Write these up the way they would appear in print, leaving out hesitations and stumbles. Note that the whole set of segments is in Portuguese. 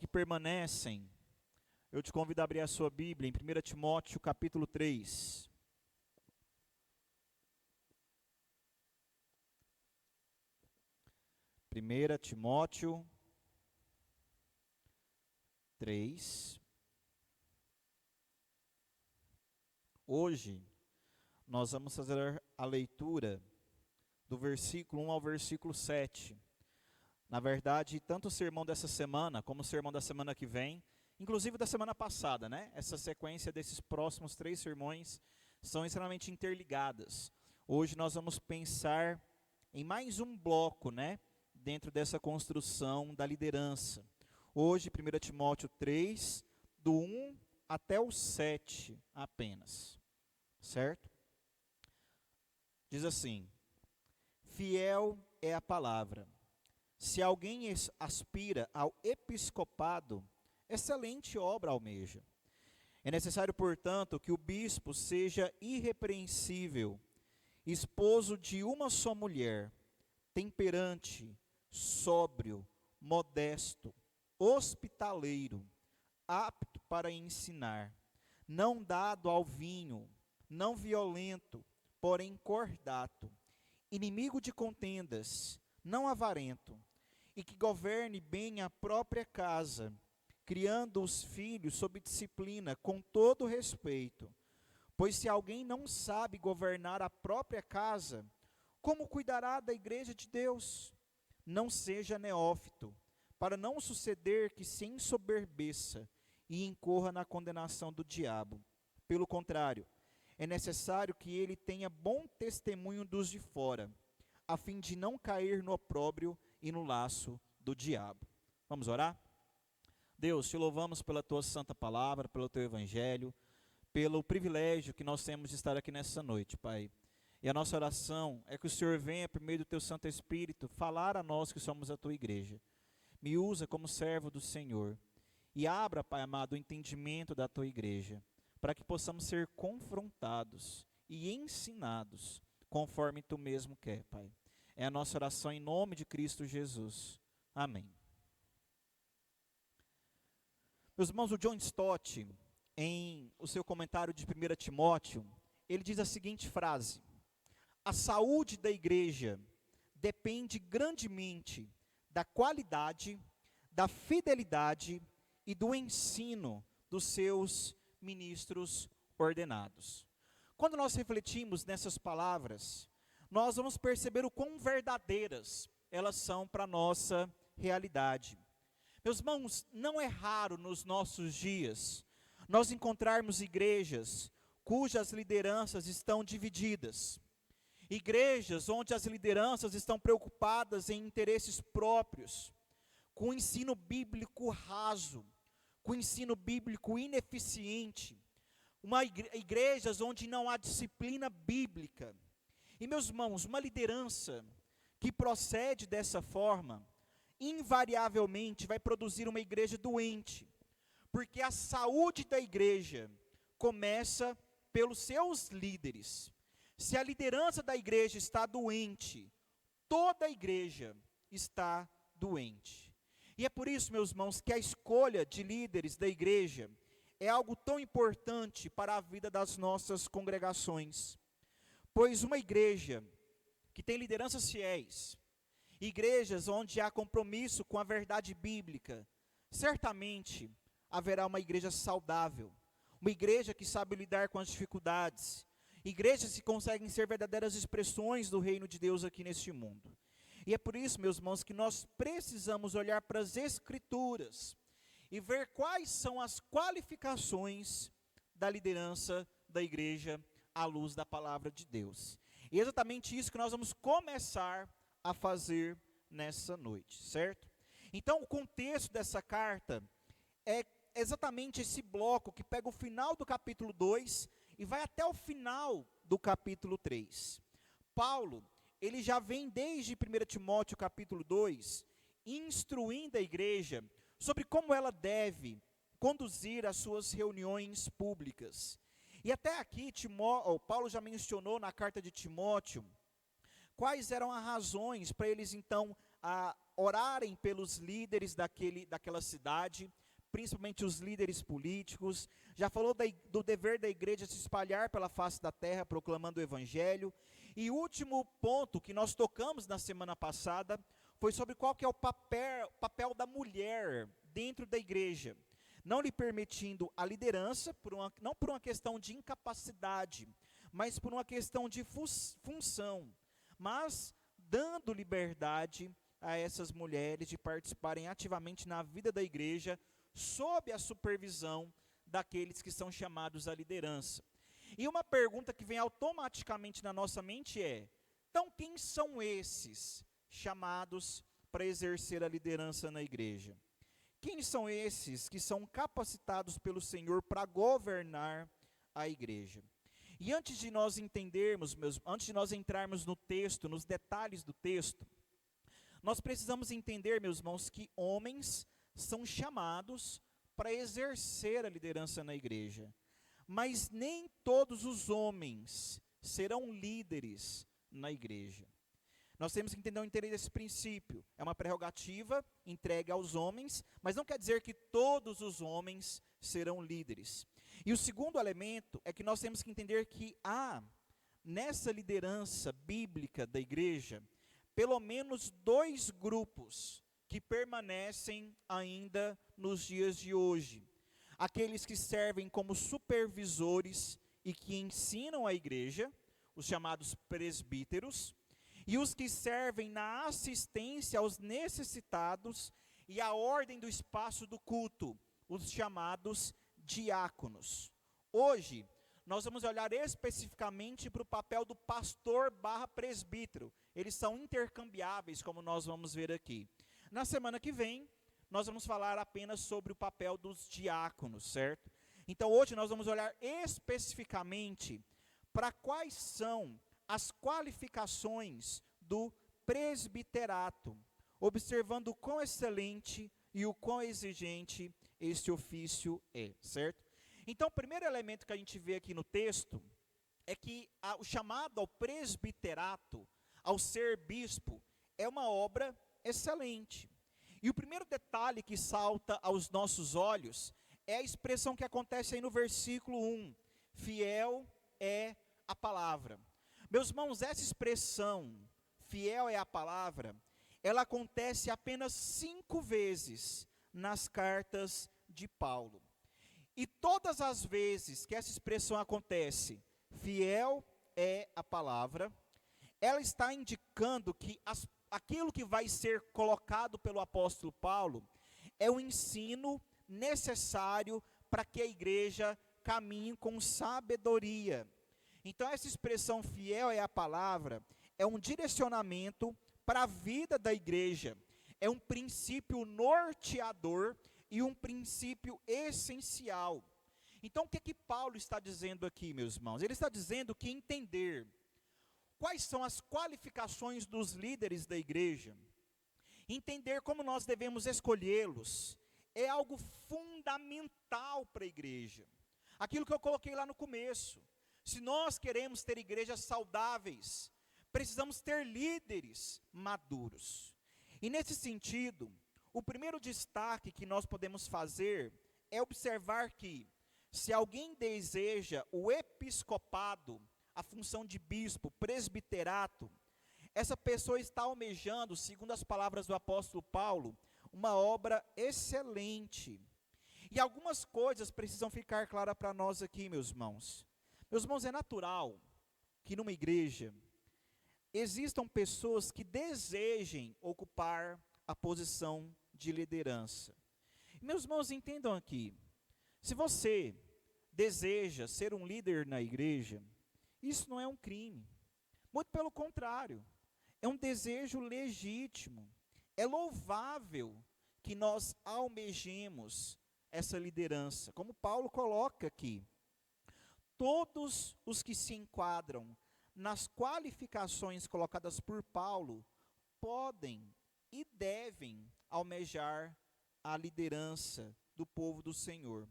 que permanecem, eu te convido a abrir a sua Bíblia em 1 Timóteo capítulo 3. Primeira Timóteo 3. Hoje nós vamos fazer a leitura do versículo 1 ao versículo 7. Na verdade, tanto o sermão dessa semana, como o sermão da semana que vem, inclusive da semana passada, né? Essa sequência desses próximos 3 sermões são extremamente interligadas. Hoje nós vamos pensar em mais um bloco, né? Dentro dessa construção da liderança. Hoje, 1 Timóteo 3, do 1 até o 7 apenas. Certo? Diz assim: fiel é a palavra. Se alguém aspira ao episcopado, excelente obra almeja. É necessário, portanto, que o bispo seja irrepreensível, esposo de uma só mulher, temperante, sóbrio, modesto, hospitaleiro, apto para ensinar, não dado ao vinho, não violento, porém cordato, inimigo de contendas, não avarento, e que governe bem a própria casa, criando os filhos sob disciplina, com todo respeito. Pois se alguém não sabe governar a própria casa, como cuidará da igreja de Deus? Não seja neófito, para não suceder que se ensoberbeça e incorra na condenação do diabo. Pelo contrário, é necessário que ele tenha bom testemunho dos de fora, a fim de não cair no opróbrio e no laço do diabo. Vamos orar? Deus, te louvamos pela tua santa palavra, pelo teu evangelho, pelo privilégio que nós temos de estar aqui nessa noite, Pai. E a nossa oração é que o Senhor venha, por meio do teu Santo Espírito, falar a nós que somos a tua igreja. Me usa como servo do Senhor e abra, Pai amado, o entendimento da tua igreja, para que possamos ser confrontados e ensinados, conforme tu mesmo quer, Pai. É a nossa oração em nome de Cristo Jesus. Amém. Meus irmãos, o John Stott, em o seu comentário de 1 Timóteo, ele diz a seguinte frase: a saúde da igreja depende grandemente da qualidade, da fidelidade e do ensino dos seus ministros ordenados. Quando nós refletimos nessas palavras, nós vamos perceber o quão verdadeiras elas são para a nossa realidade. Meus irmãos, não é raro nos nossos dias nós encontrarmos igrejas cujas lideranças estão divididas. Igrejas onde as lideranças estão preocupadas em interesses próprios, com o ensino bíblico raso, com o ensino bíblico ineficiente. Igrejas onde não há disciplina bíblica. E meus irmãos, uma liderança que procede dessa forma, invariavelmente vai produzir uma igreja doente, porque a saúde da igreja começa pelos seus líderes. Se a liderança da igreja está doente, toda a igreja está doente. E é por isso, meus irmãos, que a escolha de líderes da igreja é algo tão importante para a vida das nossas congregações. Pois uma igreja que tem lideranças fiéis, igrejas onde há compromisso com a verdade bíblica, certamente haverá uma igreja saudável, uma igreja que sabe lidar com as dificuldades, igrejas que conseguem ser verdadeiras expressões do reino de Deus aqui neste mundo. E é por isso, meus irmãos, que nós precisamos olhar para as Escrituras e ver quais são as qualificações da liderança da igreja à luz da palavra de Deus. E é exatamente isso que nós vamos começar a fazer nessa noite, certo? Então, o contexto dessa carta é exatamente esse bloco que pega o final do capítulo 2 e vai até o final do capítulo 3. Paulo, ele já vem desde 1 Timóteo capítulo 2, instruindo a igreja sobre como ela deve conduzir as suas reuniões públicas. E até aqui, Paulo já mencionou na carta de Timóteo quais eram as razões para eles então orarem pelos líderes daquela cidade, principalmente os líderes políticos. Já falou do dever da igreja se espalhar pela face da terra, proclamando o evangelho. E o último ponto que nós tocamos na semana passada foi sobre qual que é o papel da mulher dentro da igreja, não lhe permitindo a liderança, não por uma questão de incapacidade, mas por uma questão de função, mas dando liberdade a essas mulheres de participarem ativamente na vida da igreja, sob a supervisão daqueles que são chamados à liderança. E uma pergunta que vem automaticamente na nossa mente é: então quem são esses chamados para exercer a liderança na igreja? Quem são esses que são capacitados pelo Senhor para governar a igreja? E antes de nós entrarmos no texto, nos detalhes do texto, nós precisamos entender, meus irmãos, que homens são chamados para exercer a liderança na igreja. Mas nem todos os homens serão líderes na igreja. Nós temos que entender esse princípio. É uma prerrogativa entregue aos homens, mas não quer dizer que todos os homens serão líderes. E o segundo elemento é que nós temos que entender que há, nessa liderança bíblica da igreja, pelo menos 2 grupos que permanecem ainda nos dias de hoje. Aqueles que servem como supervisores e que ensinam a igreja, os chamados presbíteros, e os que servem na assistência aos necessitados e à ordem do espaço do culto, os chamados diáconos. Hoje, nós vamos olhar especificamente para o papel do pastor / presbítero. Eles são intercambiáveis, como nós vamos ver aqui. Na semana que vem, nós vamos falar apenas sobre o papel dos diáconos, certo? Então hoje nós vamos olhar especificamente para quais são as qualificações do presbiterato, observando o quão excelente e o quão exigente este ofício é, certo? Então o primeiro elemento que a gente vê aqui no texto é que o chamado ao presbiterato, ao ser bispo, é uma obra excelente. E o primeiro detalhe que salta aos nossos olhos é a expressão que acontece aí no versículo 1. Fiel é a palavra. Meus irmãos, essa expressão, fiel é a palavra, ela acontece apenas 5 vezes nas cartas de Paulo. E todas as vezes que essa expressão acontece, fiel é a palavra, ela está indicando que aquilo que vai ser colocado pelo apóstolo Paulo é o ensino necessário para que a igreja caminhe com sabedoria. Então essa expressão fiel é a palavra, é um direcionamento para a vida da igreja, é um princípio norteador e um princípio essencial. Então o que Paulo está dizendo aqui, meus irmãos? Ele está dizendo que entender quais são as qualificações dos líderes da igreja, entender como nós devemos escolhê-los, é algo fundamental para a igreja. Aquilo que eu coloquei lá no começo. Se nós queremos ter igrejas saudáveis, precisamos ter líderes maduros. E nesse sentido, o primeiro destaque que nós podemos fazer é observar que, se alguém deseja o episcopado, a função de bispo, presbiterato, essa pessoa está almejando, segundo as palavras do apóstolo Paulo, uma obra excelente. E algumas coisas precisam ficar claras para nós aqui, meus irmãos. Meus irmãos, é natural que numa igreja existam pessoas que desejem ocupar a posição de liderança. Meus irmãos, entendam aqui, se você deseja ser um líder na igreja, isso não é um crime. Muito pelo contrário, é um desejo legítimo. É louvável que nós almejemos essa liderança, como Paulo coloca aqui. Todos os que se enquadram nas qualificações colocadas por Paulo podem e devem almejar a liderança do povo do Senhor.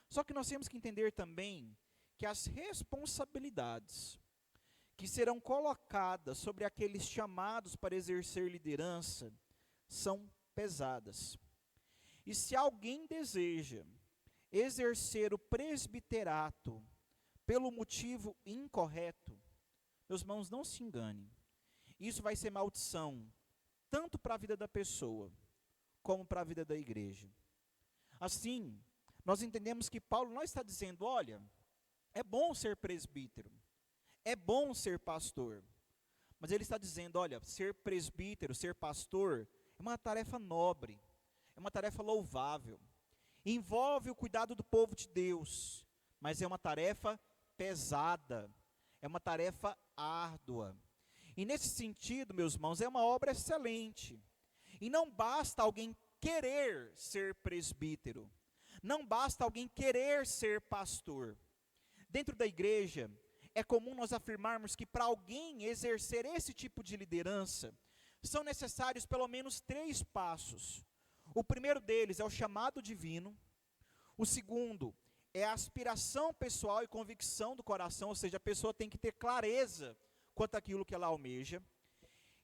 Só que nós temos que entender também que as responsabilidades que serão colocadas sobre aqueles chamados para exercer liderança são pesadas. E se alguém deseja exercer o presbiterato pelo motivo incorreto, meus irmãos, não se enganem. Isso vai ser maldição, tanto para a vida da pessoa, como para a vida da igreja. Assim, nós entendemos que Paulo não está dizendo, olha, é bom ser presbítero, é bom ser pastor. Mas ele está dizendo, olha, ser presbítero, ser pastor, é uma tarefa nobre, é uma tarefa louvável. Envolve o cuidado do povo de Deus, mas é uma tarefa pesada, é uma tarefa árdua. E nesse sentido, meus irmãos, é uma obra excelente. E não basta alguém querer ser presbítero, não basta alguém querer ser pastor. Dentro da igreja, é comum nós afirmarmos que para alguém exercer esse tipo de liderança, são necessários pelo menos 3 passos. O primeiro deles é o chamado divino. O segundo é a aspiração pessoal e convicção do coração, ou seja, a pessoa tem que ter clareza quanto àquilo que ela almeja.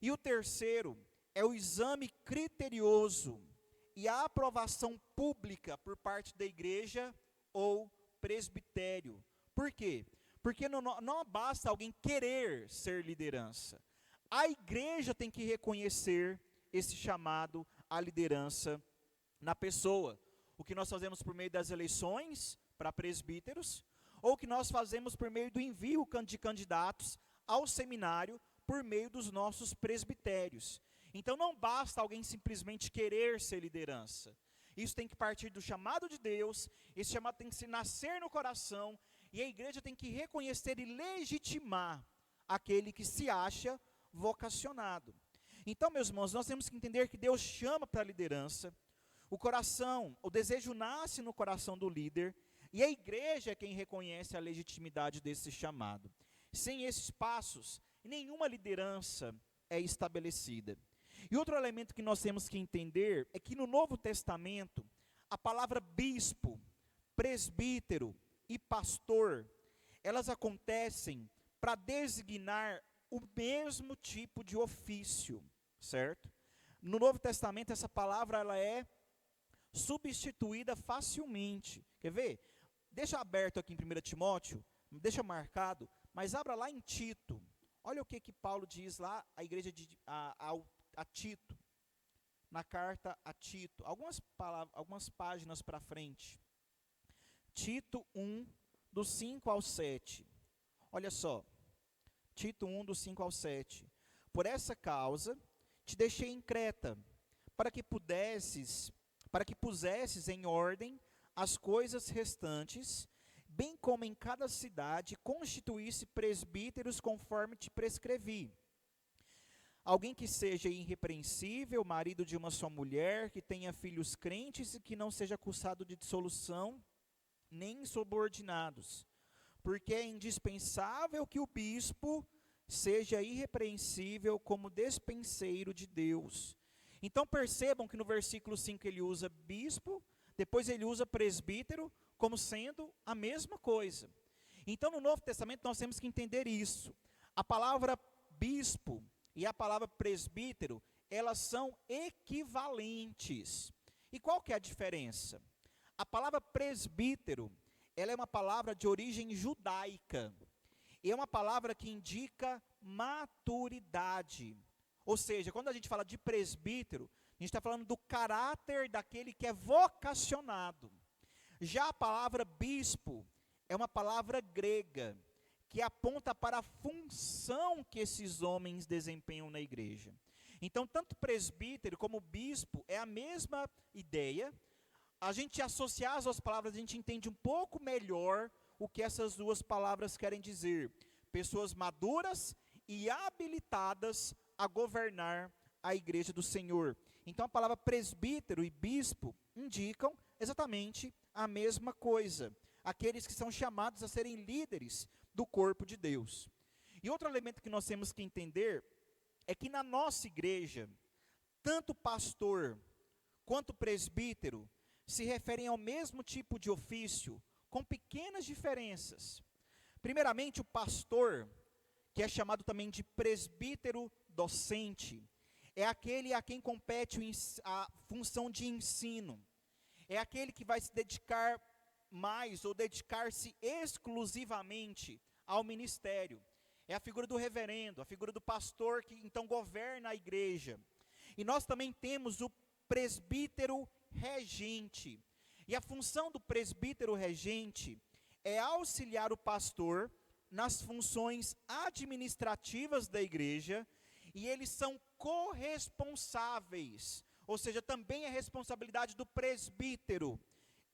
E o terceiro é o exame criterioso e a aprovação pública por parte da igreja ou presbitério. Por quê? Porque não basta alguém querer ser liderança. A igreja tem que reconhecer esse chamado à liderança na pessoa. O que nós fazemos por meio das eleições para presbíteros, ou o que nós fazemos por meio do envio de candidatos ao seminário por meio dos nossos presbitérios. Então não basta alguém simplesmente querer ser liderança. Isso tem que partir do chamado de Deus, esse chamado tem que se nascer no coração, e a igreja tem que reconhecer e legitimar aquele que se acha vocacionado. Então, meus irmãos, nós temos que entender que Deus chama para a liderança, o coração, o desejo nasce no coração do líder, e a igreja é quem reconhece a legitimidade desse chamado. Sem esses passos, nenhuma liderança é estabelecida. E outro elemento que nós temos que entender é que no Novo Testamento, a palavra bispo, presbítero e pastor, elas acontecem para designar o mesmo tipo de ofício, certo? No Novo Testamento, essa palavra ela é substituída facilmente. Quer ver? Deixa aberto aqui em 1 Timóteo, deixa marcado, mas abra lá em Tito. Olha o que Paulo diz lá, a igreja a Tito, na carta a Tito, algumas páginas para frente. Tito 1, do 5 ao 7. Olha só, Tito 1, do 5 ao 7. Por essa causa, te deixei em Creta, para que pusesses em ordem as coisas restantes, bem como em cada cidade constituísse presbíteros conforme te prescrevi. Alguém que seja irrepreensível, marido de uma só mulher, que tenha filhos crentes e que não seja acusado de dissolução, nem subordinados. Porque é indispensável que o bispo seja irrepreensível como despenseiro de Deus. Então percebam que no versículo 5 ele usa bispo, depois ele usa presbítero, como sendo a mesma coisa. Então no Novo Testamento nós temos que entender isso. A palavra bispo e a palavra presbítero, elas são equivalentes. E qual que é a diferença? A palavra presbítero, ela é uma palavra de origem judaica. E é uma palavra que indica maturidade. Ou seja, quando a gente fala de presbítero, a gente está falando do caráter daquele que é vocacionado. Já a palavra bispo é uma palavra grega, que aponta para a função que esses homens desempenham na igreja. Então, tanto presbítero como bispo é a mesma ideia. A gente associar as duas palavras, a gente entende um pouco melhor o que essas duas palavras querem dizer. Pessoas maduras e habilitadas a governar a igreja do Senhor. Então a palavra presbítero e bispo indicam exatamente a mesma coisa. Aqueles que são chamados a serem líderes do corpo de Deus. E outro elemento que nós temos que entender é que na nossa igreja, tanto pastor quanto presbítero se referem ao mesmo tipo de ofício, com pequenas diferenças. Primeiramente, o pastor, que é chamado também de presbítero docente, é aquele a quem compete a função de ensino, é aquele que vai se dedicar mais ou dedicar-se exclusivamente ao ministério. É a figura do reverendo, a figura do pastor que então governa a igreja. E nós também temos o presbítero regente. E a função do presbítero regente é auxiliar o pastor nas funções administrativas da igreja, e eles são corresponsáveis, ou seja, também é responsabilidade do presbítero,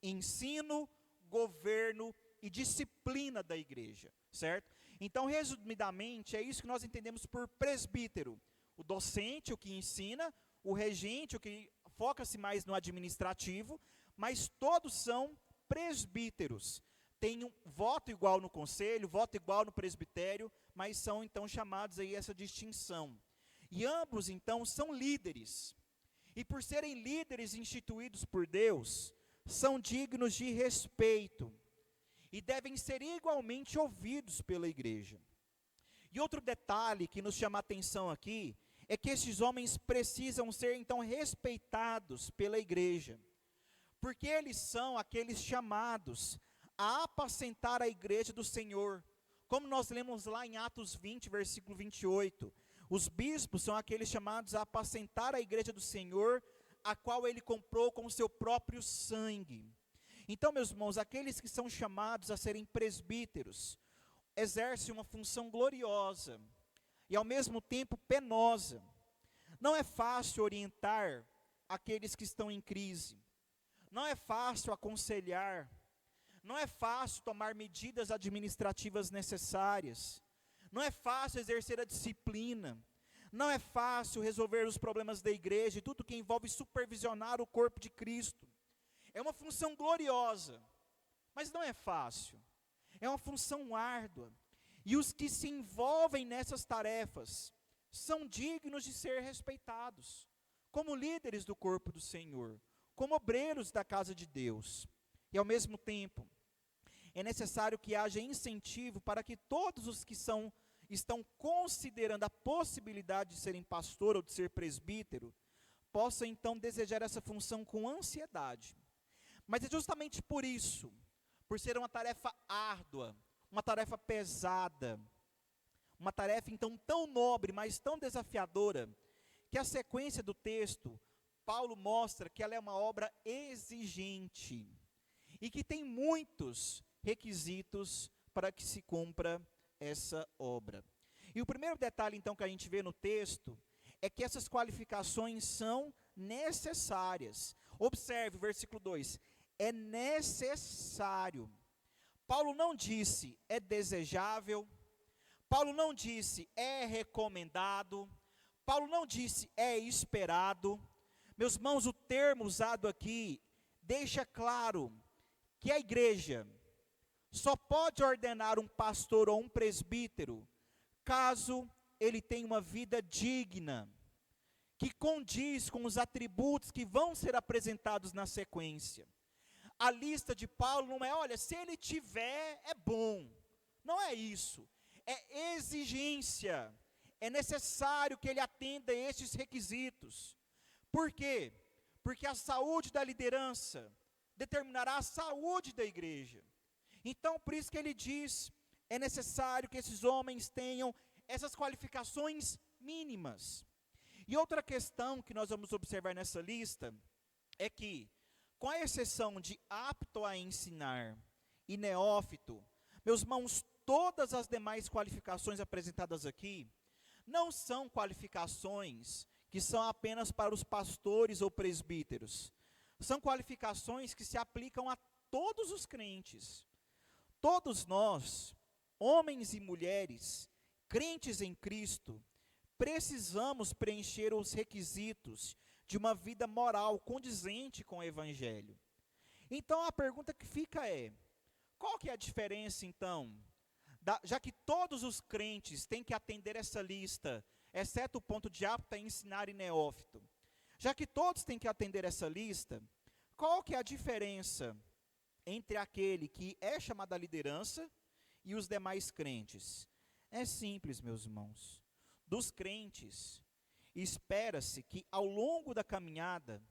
ensino, governo e disciplina da igreja, certo? Então, resumidamente, é isso que nós entendemos por presbítero: o docente, o que ensina, o regente, o que foca-se mais no administrativo, mas todos são presbíteros. Tem um voto igual no conselho, voto igual no presbitério, mas são então chamados aí essa distinção. E ambos então são líderes. E por serem líderes instituídos por Deus, são dignos de respeito e devem ser igualmente ouvidos pela igreja. E outro detalhe que nos chama a atenção aqui é que esses homens precisam ser então respeitados pela igreja, porque eles são aqueles chamados a apacentar a igreja do Senhor. Como nós lemos lá em Atos 20, versículo 28, os bispos são aqueles chamados a apacentar a igreja do Senhor, a qual ele comprou com o seu próprio sangue. Então, meus irmãos, aqueles que são chamados a serem presbíteros, exercem uma função gloriosa e ao mesmo tempo penosa. Não é fácil orientar aqueles que estão em crise, não é fácil aconselhar, não é fácil tomar medidas administrativas necessárias, não é fácil exercer a disciplina, não é fácil resolver os problemas da igreja e tudo que envolve supervisionar o corpo de Cristo. É uma função gloriosa, mas não é fácil, é uma função árdua, e os que se envolvem nessas tarefas são dignos de ser respeitados, como líderes do corpo do Senhor, como obreiros da casa de Deus. E ao mesmo tempo, é necessário que haja incentivo para que todos os que estão considerando a possibilidade de serem pastor ou de ser presbítero, possam então desejar essa função com ansiedade. Mas é justamente por isso, por ser uma tarefa árdua, uma tarefa pesada, uma tarefa então tão nobre, mas tão desafiadora, que a sequência do texto, Paulo mostra que ela é uma obra exigente, e que tem muitos requisitos para que se cumpra essa obra. E o primeiro detalhe então que a gente vê no texto, é que essas qualificações são necessárias. Observe o versículo 2, é necessário. Paulo não disse é desejável, Paulo não disse é recomendado, Paulo não disse é esperado. Meus irmãos, o termo usado aqui deixa claro que a igreja só pode ordenar um pastor ou um presbítero caso ele tenha uma vida digna, que condiz com os atributos que vão ser apresentados na sequência. A lista de Paulo não é, olha, se ele tiver, é bom. Não é isso. É exigência. É necessário que ele atenda a estes requisitos. Por quê? Porque a saúde da liderança determinará a saúde da igreja. Então, por isso que ele diz, é necessário que esses homens tenham essas qualificações mínimas. E outra questão que nós vamos observar nessa lista, é que, com a exceção de apto a ensinar e neófito, meus irmãos, todas as demais qualificações apresentadas aqui, não são qualificações que são apenas para os pastores ou presbíteros. São qualificações que se aplicam a todos os crentes. Todos nós, homens e mulheres, crentes em Cristo, precisamos preencher os requisitos de uma vida moral condizente com o Evangelho. Então a pergunta que fica é, qual que é a diferença então, já que todos os crentes têm que atender essa lista, exceto o ponto de apto a ensinar e neófito, já que todos têm que atender essa lista, qual que é a diferença entre aquele que é chamado à liderança e os demais crentes? É simples, meus irmãos. Dos crentes, e espera-se que ao longo da caminhada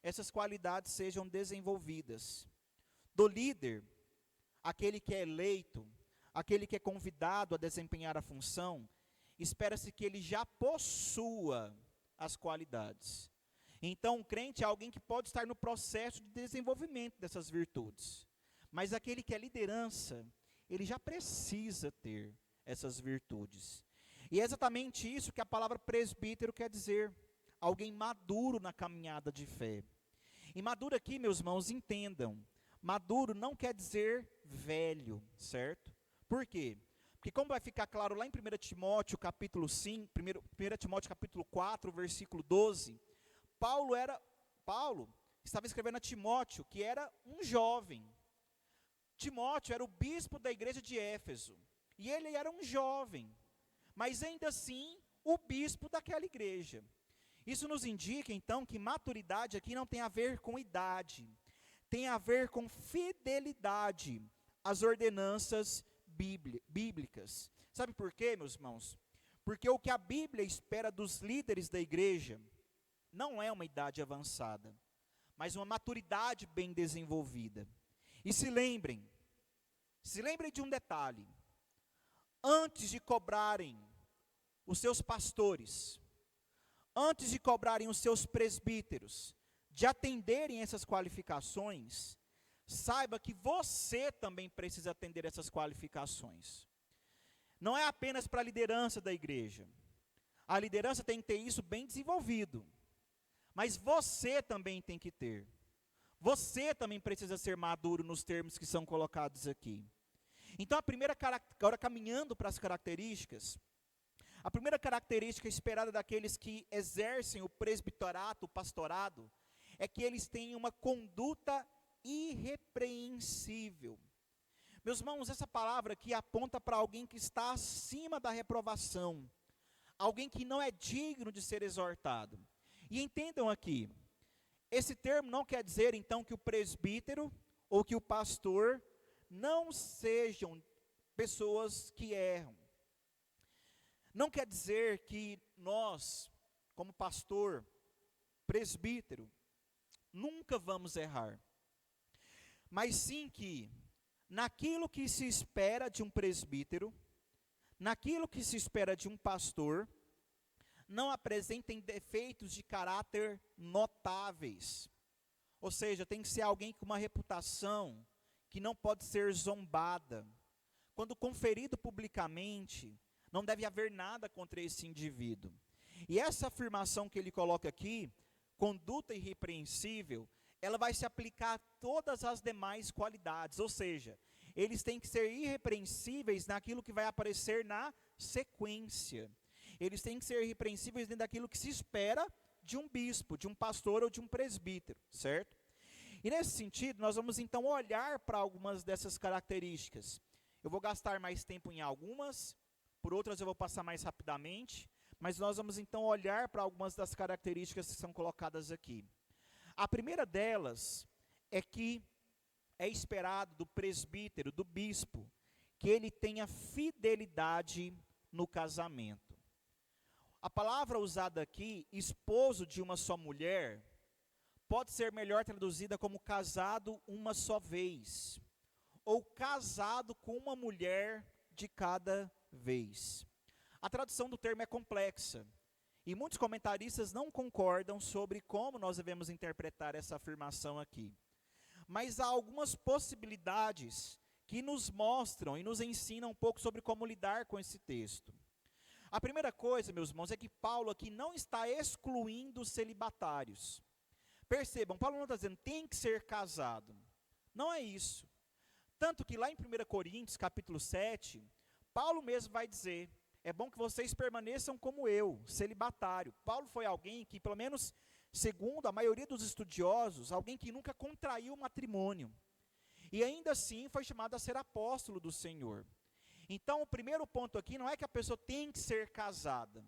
essas qualidades sejam desenvolvidas. Do líder, aquele que é eleito, aquele que é convidado a desempenhar a função, espera-se que ele já possua as qualidades. Então, o crente é alguém que pode estar no processo de desenvolvimento dessas virtudes. Mas aquele que é liderança, ele já precisa ter essas virtudes. E é exatamente isso que a palavra presbítero quer dizer. Alguém maduro na caminhada de fé. E maduro aqui, meus irmãos, entendam. Maduro não quer dizer velho, certo? Por quê? Porque como vai ficar claro lá em 1 Timóteo capítulo 5, 1 Timóteo capítulo 4, versículo 12, Paulo estava escrevendo a Timóteo, que era um jovem. Timóteo era o bispo da igreja de Éfeso, e ele era um jovem, mas ainda assim o bispo daquela igreja. Isso nos indica então que maturidade aqui não tem a ver com idade, tem a ver com fidelidade às ordenanças bíblicas. Sabe por quê, meus irmãos? Porque o que a Bíblia espera dos líderes da igreja não é uma idade avançada, mas uma maturidade bem desenvolvida. E se lembrem de um detalhe: antes de cobrarem os seus pastores, antes de cobrarem os seus presbíteros, de atenderem essas qualificações, saiba que você também precisa atender essas qualificações. Não é apenas para a liderança da igreja. A liderança tem que ter isso bem desenvolvido. Mas você também tem que ter. Você também precisa ser maduro nos termos que são colocados aqui. Então, agora caminhando para as características, a primeira característica esperada daqueles que exercem o presbiterato, o pastorado, é que eles têm uma conduta irrepreensível. Meus irmãos, essa palavra aqui aponta para alguém que está acima da reprovação, alguém que não é digno de ser exortado. E entendam aqui, esse termo não quer dizer então que o presbítero ou que o pastor não sejam pessoas que erram. Não quer dizer que nós, como pastor, presbítero, nunca vamos errar. Mas sim que, naquilo que se espera de um presbítero, naquilo que se espera de um pastor, não apresentem defeitos de caráter notáveis. Ou seja, tem que ser alguém com uma reputação que não pode ser zombada. Quando conferido publicamente, não deve haver nada contra esse indivíduo. E essa afirmação que ele coloca aqui, conduta irrepreensível, ela vai se aplicar a todas as demais qualidades. Ou seja, eles têm que ser irrepreensíveis naquilo que vai aparecer na sequência. Eles têm que ser irrepreensíveis dentro daquilo que se espera de um bispo, de um pastor ou de um presbítero, certo? E nesse sentido, nós vamos então olhar para algumas dessas características. Eu vou gastar mais tempo em algumas, por outras eu vou passar mais rapidamente, mas nós vamos então olhar para algumas das características que são colocadas aqui. A primeira delas é que é esperado do presbítero, do bispo, que ele tenha fidelidade no casamento. A palavra usada aqui, esposo de uma só mulher, pode ser melhor traduzida como casado uma só vez, ou casado com uma mulher de cada vez. A tradução do termo é complexa, e muitos comentaristas não concordam sobre como nós devemos interpretar essa afirmação aqui. Mas há algumas possibilidades que nos mostram e nos ensinam um pouco sobre como lidar com esse texto. A primeira coisa, meus irmãos, é que Paulo aqui não está excluindo os celibatários. Percebam, Paulo não está dizendo tem que ser casado. Não é isso. Tanto que lá em 1 Coríntios, capítulo 7, Paulo mesmo vai dizer, é bom que vocês permaneçam como eu, celibatário. Paulo foi alguém que, pelo menos segundo a maioria dos estudiosos, alguém que nunca contraiu matrimônio. E ainda assim foi chamado a ser apóstolo do Senhor. Então, o primeiro ponto aqui não é que a pessoa tem que ser casada.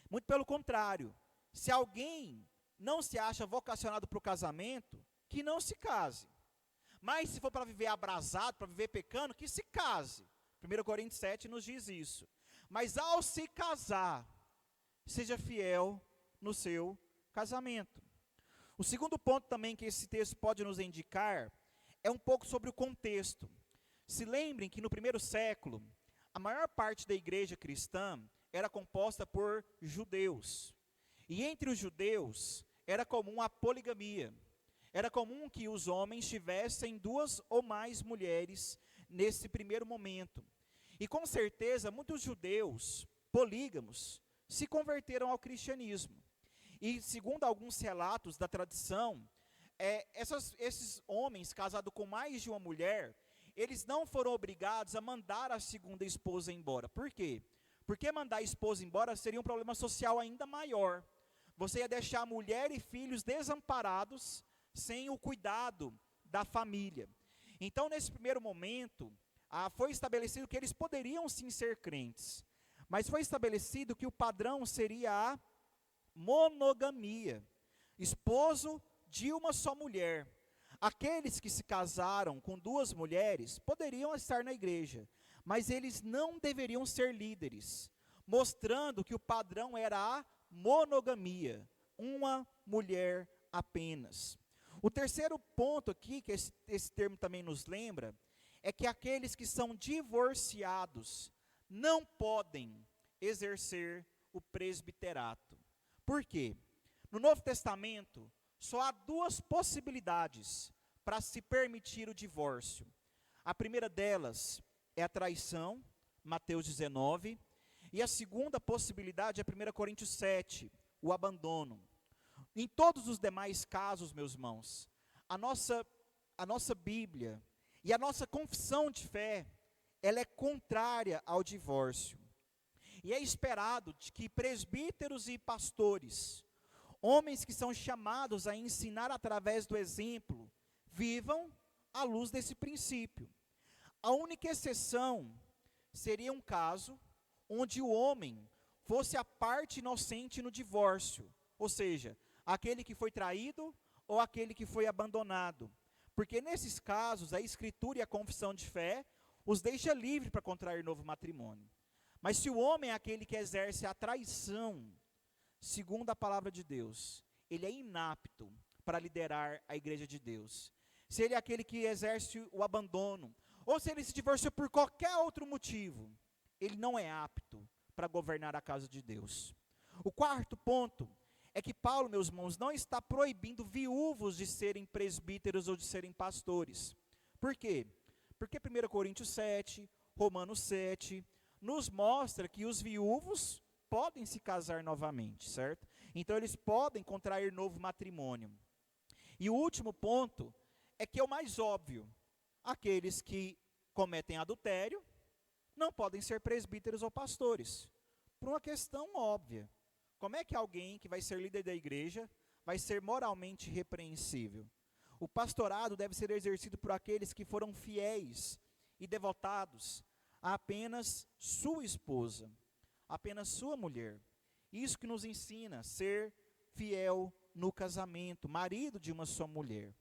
Muito pelo contrário. Se alguém não se acha vocacionado para o casamento, que não se case. Mas se for para viver abrasado, para viver pecando, que se case. 1 Coríntios 7 nos diz isso. Mas ao se casar, seja fiel no seu casamento. O segundo ponto também que esse texto pode nos indicar é um pouco sobre o contexto. Se lembrem que no primeiro século, a maior parte da igreja cristã era composta por judeus. E entre os judeus era comum a poligamia. Era comum que os homens tivessem 2 ou mais mulheres nesse primeiro momento. E com certeza muitos judeus polígamos se converteram ao cristianismo. E segundo alguns relatos da tradição, esses homens casados com mais de uma mulher, eles não foram obrigados a mandar a segunda esposa embora. Por quê? Porque mandar a esposa embora seria um problema social ainda maior. Você ia deixar a mulher e filhos desamparados, sem o cuidado da família. Então, nesse primeiro momento, foi estabelecido que eles poderiam sim ser crentes, mas foi estabelecido que o padrão seria a monogamia, esposo de uma só mulher. Aqueles que se casaram com 2 mulheres poderiam estar na igreja, mas eles não deveriam ser líderes, mostrando que o padrão era a monogamia, uma mulher apenas. O terceiro ponto aqui, que esse termo também nos lembra, é que aqueles que são divorciados não podem exercer o presbiterato. Por quê? No Novo Testamento, só há 2 possibilidades para se permitir o divórcio. A primeira delas é a traição, Mateus 19, e a segunda possibilidade é 1 Coríntios 7, o abandono. Em todos os demais casos, meus irmãos, a nossa Bíblia e a nossa confissão de fé, ela é contrária ao divórcio. E é esperado que presbíteros e pastores, homens que são chamados a ensinar através do exemplo, vivam à luz desse princípio. A única exceção seria um caso onde o homem fosse a parte inocente no divórcio, ou seja, aquele que foi traído ou aquele que foi abandonado. Porque nesses casos, a escritura e a confissão de fé os deixa livre para contrair novo matrimônio. Mas se o homem é aquele que exerce a traição, segundo a palavra de Deus, ele é inapto para liderar a igreja de Deus. Se ele é aquele que exerce o abandono, ou se ele se divorciou por qualquer outro motivo, ele não é apto para governar a casa de Deus. O quarto ponto é que Paulo, meus irmãos, não está proibindo viúvos de serem presbíteros ou de serem pastores. Por quê? Porque 1 Coríntios 7, Romanos 7, nos mostra que os viúvos podem se casar novamente, certo? Então eles podem contrair novo matrimônio. E o último ponto é que é o mais óbvio. Aqueles que cometem adultério não podem ser presbíteros ou pastores, por uma questão óbvia. Como é que alguém que vai ser líder da igreja vai ser moralmente repreensível? O pastorado deve ser exercido por aqueles que foram fiéis e devotados a apenas sua esposa, apenas sua mulher. Isso que nos ensina a ser fiel no casamento, marido de uma só mulher.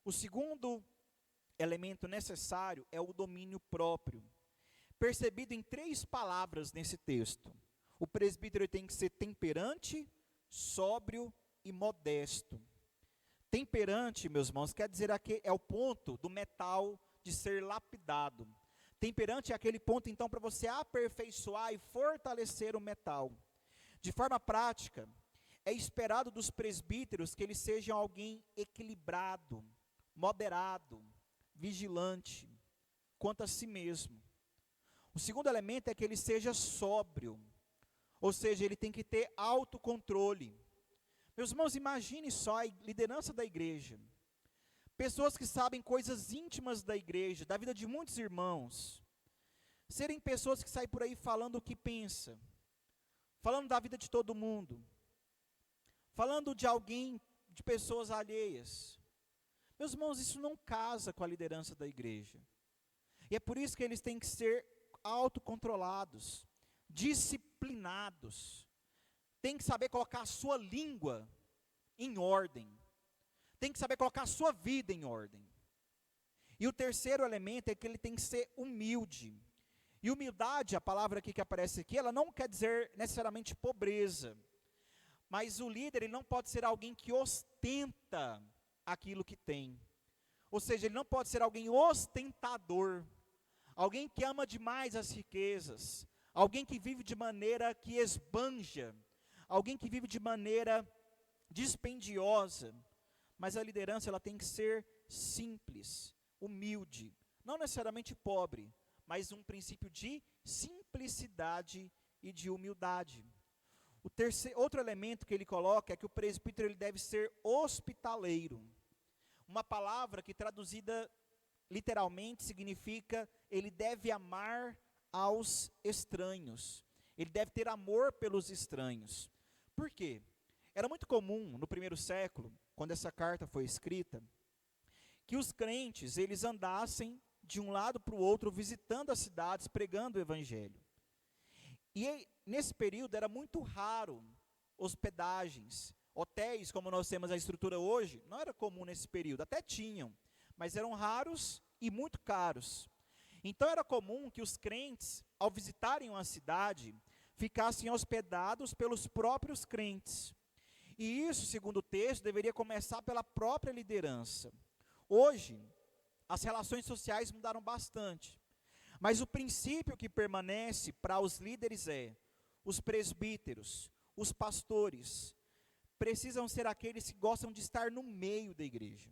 O segundo elemento necessário é o domínio próprio, percebido em 3 palavras nesse texto. O presbítero tem que ser temperante, sóbrio e modesto. Temperante, meus irmãos, quer dizer que é o ponto do metal de ser lapidado. Temperante é aquele ponto, então, para você aperfeiçoar e fortalecer o metal. De forma prática, é esperado dos presbíteros que eles sejam alguém equilibrado, moderado, vigilante, quanto a si mesmo. O segundo elemento é que ele seja sóbrio, ou seja, ele tem que ter autocontrole. Meus irmãos, imagine só a liderança da igreja. Pessoas que sabem coisas íntimas da igreja, da vida de muitos irmãos. Serem pessoas que saem por aí falando o que pensa, falando da vida de todo mundo, falando de alguém, de pessoas alheias. Meus irmãos, isso não casa com a liderança da igreja. E é por isso que eles têm que ser autocontrolados, disciplinados. Tem que saber colocar a sua língua em ordem. Tem que saber colocar a sua vida em ordem. E o terceiro elemento é que ele tem que ser humilde. E humildade, a palavra aqui que aparece aqui, ela não quer dizer necessariamente pobreza. Mas o líder, ele não pode ser alguém que ostenta aquilo que tem. Ou seja, ele não pode ser alguém ostentador. Alguém que ama demais as riquezas. Alguém que vive de maneira que esbanja. Alguém que vive de maneira dispendiosa. Mas a liderança, ela tem que ser simples, humilde. Não necessariamente pobre, mas um princípio de simplicidade e de humildade. Outro elemento que ele coloca é que o presbítero ele deve ser hospitaleiro. Uma palavra que traduzida literalmente significa ele deve amar aos estranhos. Ele deve ter amor pelos estranhos. Por quê? Era muito comum no primeiro século, quando essa carta foi escrita, que os crentes eles andassem de um lado para o outro, visitando as cidades, pregando o evangelho. E nesse período era muito raro hospedagens, hotéis como nós temos a estrutura hoje, não era comum nesse período, até tinham, mas eram raros e muito caros. Então era comum que os crentes, ao visitarem uma cidade, ficassem hospedados pelos próprios crentes. E isso, segundo o texto, deveria começar pela própria liderança. Hoje, as relações sociais mudaram bastante. Mas o princípio que permanece para os líderes é: os presbíteros, os pastores, precisam ser aqueles que gostam de estar no meio da igreja.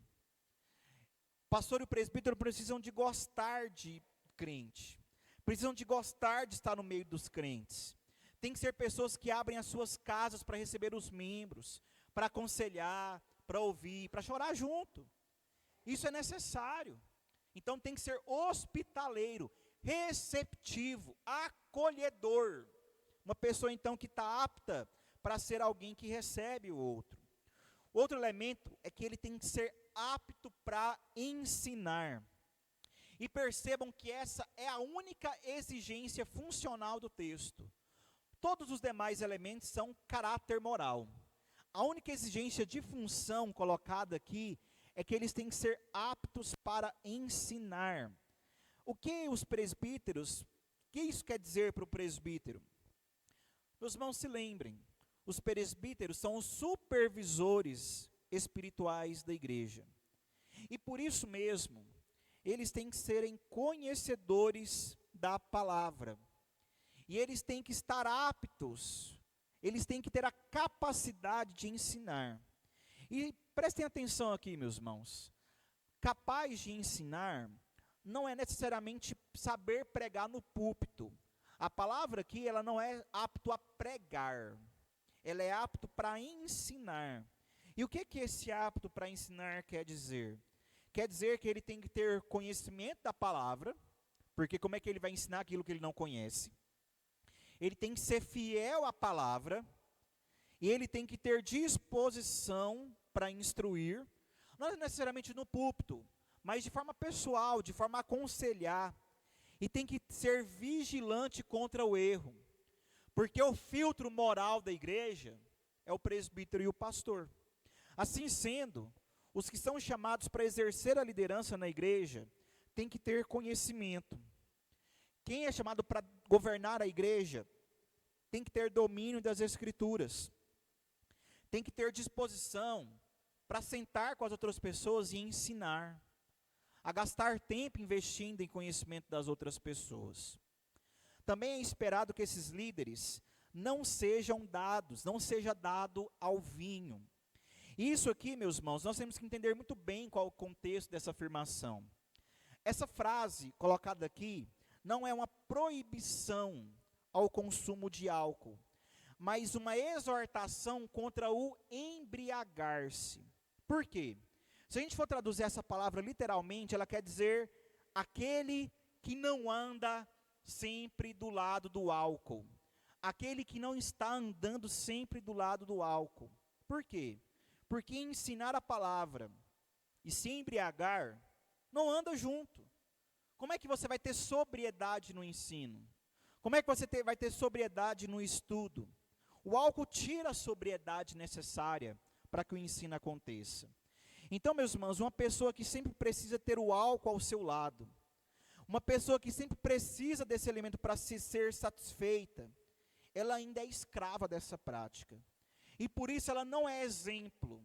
O pastor e o presbítero precisam de gostar de crente. Precisam de gostar de estar no meio dos crentes. Tem que ser pessoas que abrem as suas casas para receber os membros, para aconselhar, para ouvir, para chorar junto. Isso é necessário. Então tem que ser hospitaleiro, receptivo, acolhedor. Uma pessoa então que está apta para ser alguém que recebe o outro. Outro elemento é que ele tem que ser apto para ensinar. E percebam que essa é a única exigência funcional do texto. Todos os demais elementos são caráter moral. A única exigência de função colocada aqui é que eles têm que ser aptos para ensinar. O que os presbíteros, o que isso quer dizer para o presbítero? Meus irmãos, se lembrem, os presbíteros são os supervisores espirituais da igreja. E por isso mesmo, eles têm que serem conhecedores da palavra. E eles têm que estar aptos, eles têm que ter a capacidade de ensinar. E prestem atenção aqui, meus irmãos. Capaz de ensinar não é necessariamente saber pregar no púlpito. A palavra aqui, ela não é apto a pregar. Ela é apto para ensinar. E o que esse apto para ensinar quer dizer? Quer dizer que ele tem que ter conhecimento da palavra, porque como é que ele vai ensinar aquilo que ele não conhece? Ele tem que ser fiel à palavra, e ele tem que ter disposição para instruir, não necessariamente no púlpito, mas de forma pessoal, de forma a aconselhar, e tem que ser vigilante contra o erro, porque o filtro moral da igreja é o presbítero e o pastor. Assim sendo, os que são chamados para exercer a liderança na igreja, têm que ter conhecimento. Quem é chamado para governar a igreja, tem que ter domínio das escrituras, tem que ter disposição para sentar com as outras pessoas e ensinar, a gastar tempo investindo em conhecimento das outras pessoas. Também é esperado que esses líderes não seja dado ao vinho. Isso aqui, meus irmãos, nós temos que entender muito bem qual o contexto dessa afirmação. Essa frase colocada aqui não é uma proibição ao consumo de álcool, mas uma exortação contra o embriagar-se. Por quê? Se a gente for traduzir essa palavra literalmente, ela quer dizer aquele que não anda sempre do lado do álcool. Aquele que não está andando sempre do lado do álcool. Por quê? Porque ensinar a palavra e se embriagar não anda junto. Como é que você vai ter sobriedade no ensino? Como é que você vai ter sobriedade no estudo? O álcool tira a sobriedade necessária para que o ensino aconteça. Então, meus irmãos, uma pessoa que sempre precisa ter o álcool ao seu lado, uma pessoa que sempre precisa desse alimento para se ser satisfeita, ela ainda é escrava dessa prática. E por isso ela não é exemplo.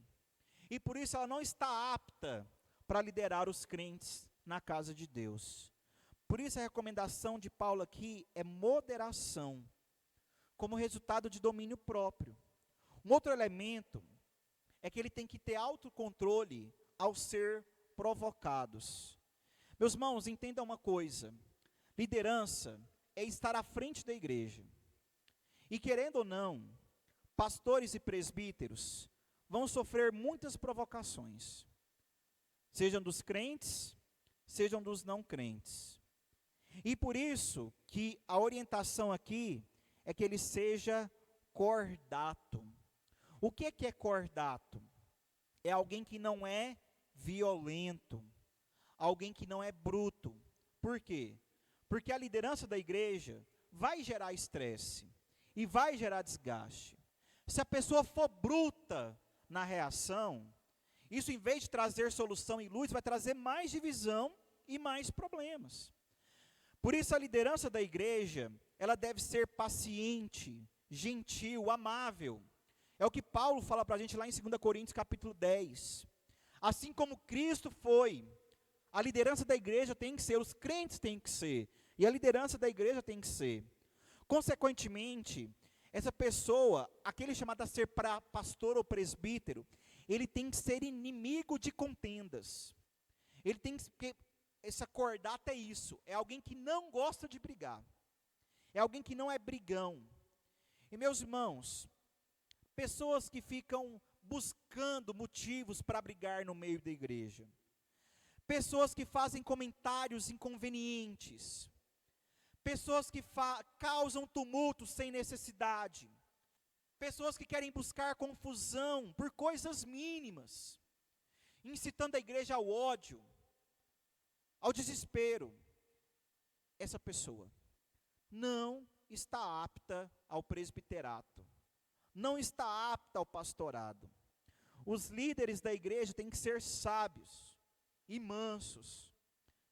E por isso ela não está apta para liderar os crentes na casa de Deus. Por isso a recomendação de Paulo aqui é moderação, como resultado de domínio próprio. Um outro elemento é que ele tem que ter autocontrole ao ser provocados. Meus irmãos, entendam uma coisa: liderança é estar à frente da igreja. E querendo ou não, pastores e presbíteros vão sofrer muitas provocações, sejam dos crentes, sejam dos não crentes. E por isso que a orientação aqui é que ele seja cordato. O que é cordato? É alguém que não é violento, alguém que não é bruto. Por quê? Porque a liderança da igreja vai gerar estresse e vai gerar desgaste. Se a pessoa for bruta na reação, isso, em vez de trazer solução e luz, vai trazer mais divisão e mais problemas. Por isso a liderança da igreja, ela deve ser paciente, gentil, amável. É o que Paulo fala para a gente lá em 2 Coríntios capítulo 10. Assim como Cristo foi, a liderança da igreja tem que ser, os crentes têm que ser, e a liderança da igreja tem que ser. Consequentemente, essa pessoa, aquele chamado a ser pastor ou presbítero, ele tem que ser inimigo de contendas. Ele tem que, essa cordata é isso, é alguém que não gosta de brigar, é alguém que não é brigão. E meus irmãos, pessoas que ficam buscando motivos para brigar no meio da igreja, pessoas que fazem comentários inconvenientes, pessoas que causam tumulto sem necessidade, pessoas que querem buscar confusão por coisas mínimas, incitando a igreja ao ódio, ao desespero. Essa pessoa não está apta ao presbiterato, não está apta ao pastorado. Os líderes da igreja têm que ser sábios e mansos,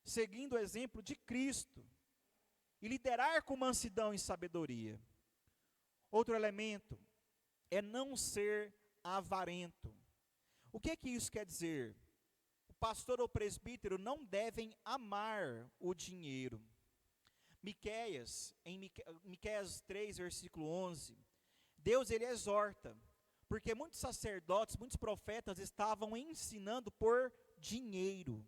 seguindo o exemplo de Cristo, e liderar com mansidão e sabedoria. Outro elemento é não ser avarento. O que é que isso quer dizer? O pastor ou presbítero não devem amar o dinheiro. Miqueias 3, versículo 11, Deus ele exorta, porque muitos sacerdotes, muitos profetas estavam ensinando por dinheiro,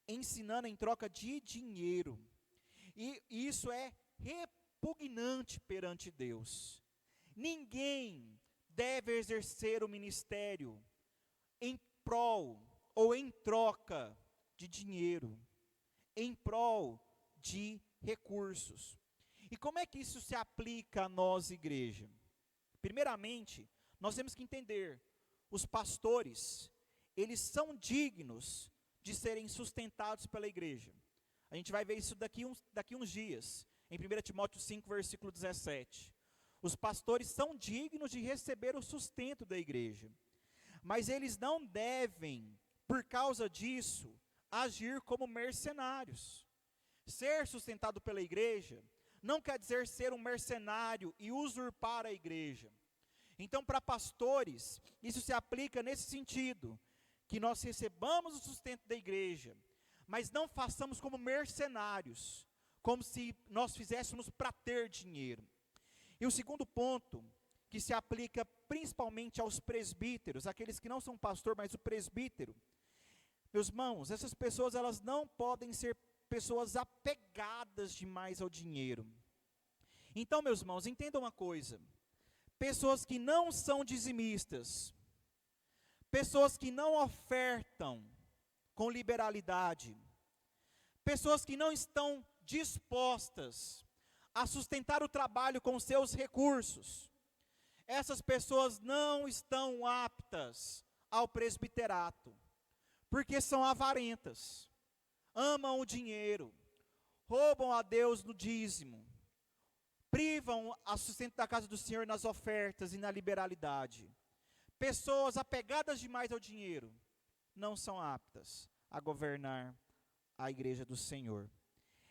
ensinando em troca de dinheiro. E isso é repugnante perante Deus. Ninguém deve exercer o ministério em prol ou em troca de dinheiro, em prol de recursos. E como é que isso se aplica a nós, igreja? Primeiramente, nós temos que entender, os pastores, eles são dignos de serem sustentados pela igreja. A gente vai ver isso daqui uns dias, em 1 Timóteo 5, versículo 17. Os pastores são dignos de receber o sustento da igreja, mas eles não devem, por causa disso, agir como mercenários. Ser sustentado pela igreja não quer dizer ser um mercenário e usurpar a igreja. Então, para pastores, isso se aplica nesse sentido, que nós recebamos o sustento da igreja, mas não façamos como mercenários, como se nós fizéssemos para ter dinheiro. E o segundo ponto, que se aplica principalmente aos presbíteros, aqueles que não são pastor, mas o presbítero. Meus irmãos, essas pessoas, elas não podem ser pessoas apegadas demais ao dinheiro. Então, meus irmãos, entendam uma coisa: pessoas que não são dizimistas, pessoas que não ofertam com liberalidade, pessoas que não estão dispostas a sustentar o trabalho com seus recursos, essas pessoas não estão aptas ao presbiterato, porque são avarentas, amam o dinheiro, roubam a Deus no dízimo, privam a sustento da casa do Senhor nas ofertas e na liberalidade. Pessoas apegadas demais ao dinheiro não são aptas a governar a igreja do Senhor.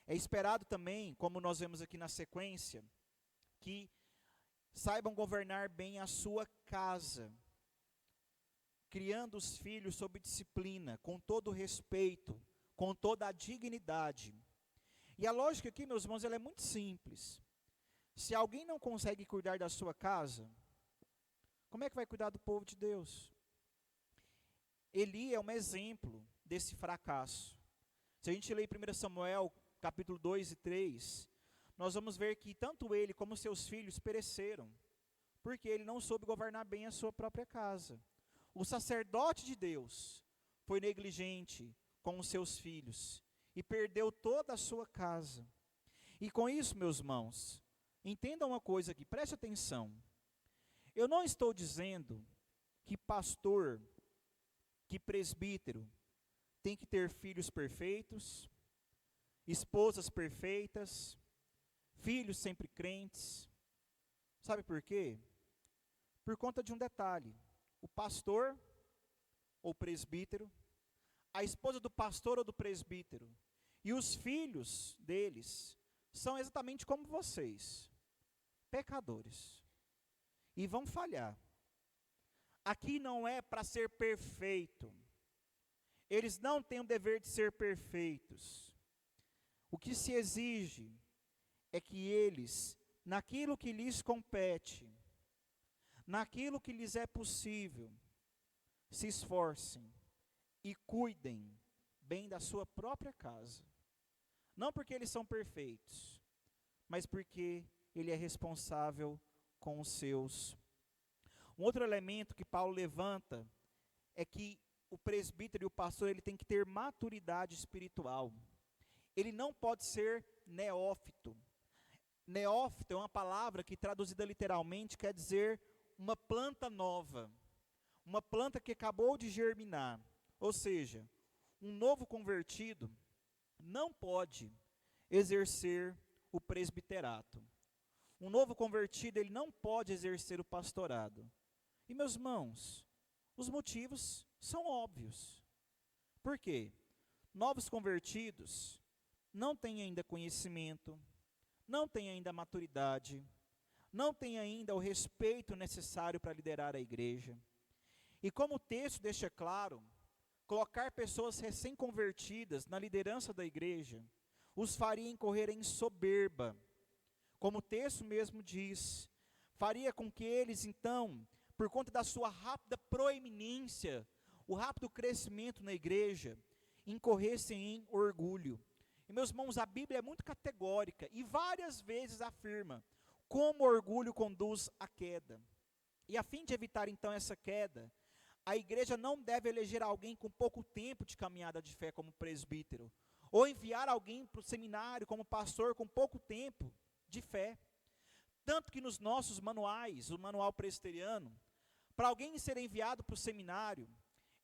É esperado também, como nós vemos aqui na sequência, que saibam governar bem a sua casa, criando os filhos sob disciplina, com todo respeito, com toda a dignidade. E a lógica aqui, meus irmãos, ela é muito simples. Se alguém não consegue cuidar da sua casa, como é que vai cuidar do povo de Deus? Eli é um exemplo desse fracasso. Se a gente ler 1 Samuel, capítulo 2 e 3, nós vamos ver que tanto ele como seus filhos pereceram, porque ele não soube governar bem a sua própria casa. O sacerdote de Deus foi negligente com os seus filhos e perdeu toda a sua casa. E com isso, meus irmãos, entendam uma coisa aqui, preste atenção. Eu não estou dizendo que pastor, que presbítero, tem que ter filhos perfeitos, esposas perfeitas, filhos sempre crentes. Sabe por quê? Por conta de um detalhe. O pastor ou presbítero, a esposa do pastor ou do presbítero, e os filhos deles são exatamente como vocês, pecadores, e vão falhar. Aqui não é para ser perfeito, eles não têm o dever de ser perfeitos. O que se exige é que eles, naquilo que lhes compete, naquilo que lhes é possível, se esforcem e cuidem bem da sua própria casa. Não porque eles são perfeitos, mas porque ele é responsável com os seus. Um outro elemento que Paulo levanta é que o presbítero e o pastor, ele tem que ter maturidade espiritual. Ele não pode ser neófito. Neófito é uma palavra que, traduzida literalmente, quer dizer uma planta nova, uma planta que acabou de germinar. Ou seja, um novo convertido não pode exercer o presbiterato. Um novo convertido, ele não pode exercer o pastorado. E, meus irmãos, os motivos são óbvios. Por quê? Novos convertidos não têm ainda conhecimento, não têm ainda maturidade, não têm ainda o respeito necessário para liderar a igreja. E como o texto deixa claro, colocar pessoas recém-convertidas na liderança da igreja os faria incorrer em soberba. Como o texto mesmo diz, faria com que eles, então, por conta da sua rápida proeminência, o rápido crescimento na igreja, incorressem em orgulho. E, meus irmãos, a Bíblia é muito categórica e várias vezes afirma como o orgulho conduz à queda. E a fim de evitar, então, essa queda, a igreja não deve eleger alguém com pouco tempo de caminhada de fé como presbítero, ou enviar alguém para o seminário como pastor com pouco tempo de fé. Tanto que nos nossos manuais, o manual presbiteriano, para alguém ser enviado para o seminário,